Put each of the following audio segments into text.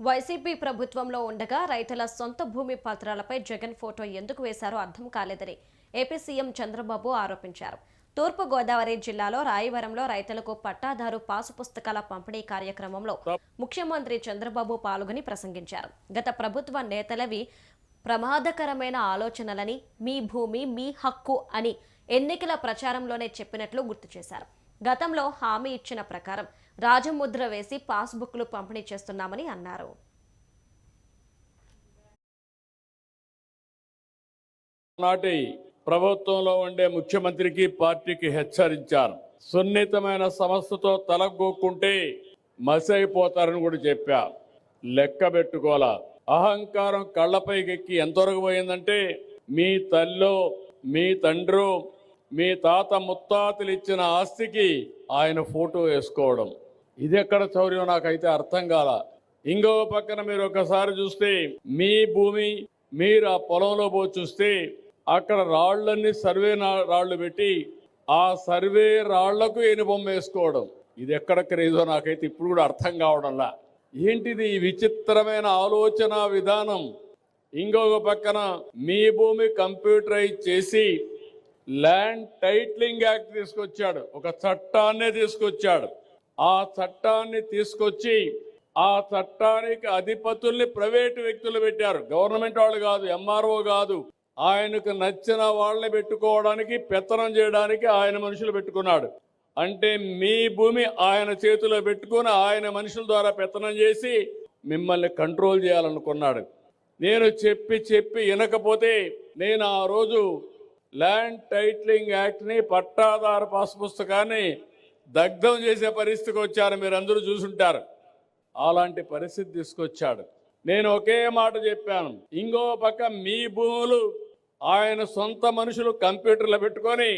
YCP ప్రభుత్వంలో ఉండగా రైతుల సొంత భూమి పత్రాలపై జగన్ ఫోటో ఎందుకు వేశారో అర్థం కాలేదని ఏపీ సీఎం చంద్రబాబు ఆరోపించారు. తూర్పు గోదావరి జిల్లాలో రాయవరంలో రైతులకు పట్టాదారు పాసు పుస్తకాల పంపిణీ కార్యక్రమంలో ముఖ్యమంత్రి చంద్రబాబు పాల్గొని ప్రసంగించారు. గత ప్రభుత్వ నేతలవి ప్రమాదకరమైన ఆలోచనలని, మీ భూమి మీ హక్కు అని ఎన్నికల ప్రచారంలోనే చెప్పినట్లు గుర్తు చేశారు. గతంలో హామీ ఇచ్చిన ప్రకారం రాజముద్ర వేసి పాస్బుక్లు పంపిణీ చేస్తున్నామని అన్నారు. నాటి ప్రభుత్వంలో ఉండే ముఖ్యమంత్రికి పార్టీకి హెచ్చరించారు. సున్నితమైన సమస్యతో తలగొక్కుంటే మసైపోతారని కూడా చెప్పా. లెక్క పెట్టుకోవాలా. అహంకారం కళ్ళపైకెక్కి ఎంతవరకు పోయిందంటే మీ తల్లో మీ తండ్రో మీ తాత ముత్తాతలు ఇచ్చిన ఆస్తికి ఆయన ఫోటో వేసుకోవడం. ఇది ఎక్కడ చౌర్యం నాకైతే అర్థం కాల. ఇంకో పక్కన మీరు ఒకసారి చూస్తే మీ భూమి మీరు ఆ పొలంలో పోయి చూస్తే అక్కడ రాళ్లన్నీ సర్వే రాళ్లు పెట్టి ఆ సర్వే రాళ్లకు ఎనుబొమ్మ వేసుకోవడం. ఇది ఎక్కడ క్రేజో నాకైతే ఇప్పుడు కూడా అర్థం కావడంలా. ఏంటిది ఈ విచిత్రమైన ఆలోచన విధానం? ఇంకొక పక్కన మీ భూమి కంప్యూటరైజ్ చేసి ల్యాండ్ టైటిలింగ్ యాక్ట్ తీసుకొచ్చాడు. ఒక చట్టాన్నే తీసుకొచ్చాడు. ఆ చట్టాన్ని తీసుకొచ్చి ఆ చట్టానికి అధిపతుల్ని ప్రైవేటు వ్యక్తులు పెట్టారు. గవర్నమెంట్ వాళ్ళు కాదు, ఎంఆర్ఓ కాదు. ఆయనకు నచ్చిన వాళ్ళని పెట్టుకోవడానికి, పెత్తనం చేయడానికి ఆయన మనుషులు పెట్టుకున్నాడు. అంటే మీ భూమి ఆయన చేతిలో పెట్టుకుని ఆయన మనుషుల ద్వారా పెత్తనం చేసి మిమ్మల్ని కంట్రోల్ చేయాలనుకున్నాడు. నేను చెప్పి వినకపోతే నేను ఆ రోజు ల్యాండ్ టైటిలింగ్ యాక్ట్ని, పట్టాదారు పాస్ పుస్తకాన్ని దగ్ధం చేసే పరిస్థితికి వచ్చారు. మీరు అందరూ చూసుంటారు. అలాంటి పరిస్థితి తీసుకొచ్చాడు. నేను ఒకే మాట చెప్పాను. ఇంకో పక్క మీ భూములు ఆయన సొంత మనుషులు కంప్యూటర్లో పెట్టుకొని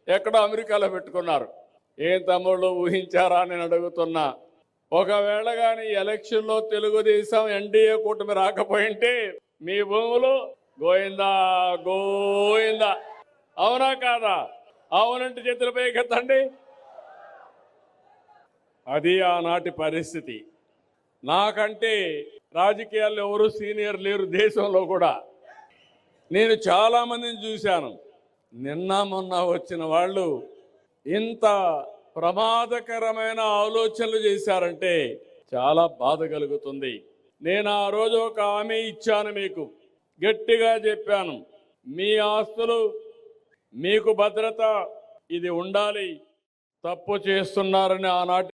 ఎక్కడో అమెరికాలో పెట్టుకున్నారు. ఏం తమ్ముళ్ళు ఊహించారా నేను అడుగుతున్నా. ఒకవేళ కానీ ఎలక్షన్లో తెలుగుదేశం ఎన్డీఏ కూటమి రాకపోయింటే మీ భూములు గోయిందా గోయిందా. అవునా కాదా? అవునంటే చేతులపై ఎత్తండి. అది ఆనాటి పరిస్థితి. నాకంటే రాజకీయాల్లో ఎవరు సీనియర్ లేరు దేశంలో కూడా. నేను చాలామందిని చూశాను. నిన్న మొన్న వచ్చిన వాళ్ళు ఇంత ప్రమాదకరమైన ఆలోచనలు చేశారంటే చాలా బాధ కలుగుతుంది. నేను ఆ రోజు ఒక హామీ ఇచ్చాను, మీకు గట్టిగా చెప్పాను. మీ ఆస్తులు మీకు భద్రత ఇది ఉండాలి. తప్పు చేస్తున్నారని ఆనాటి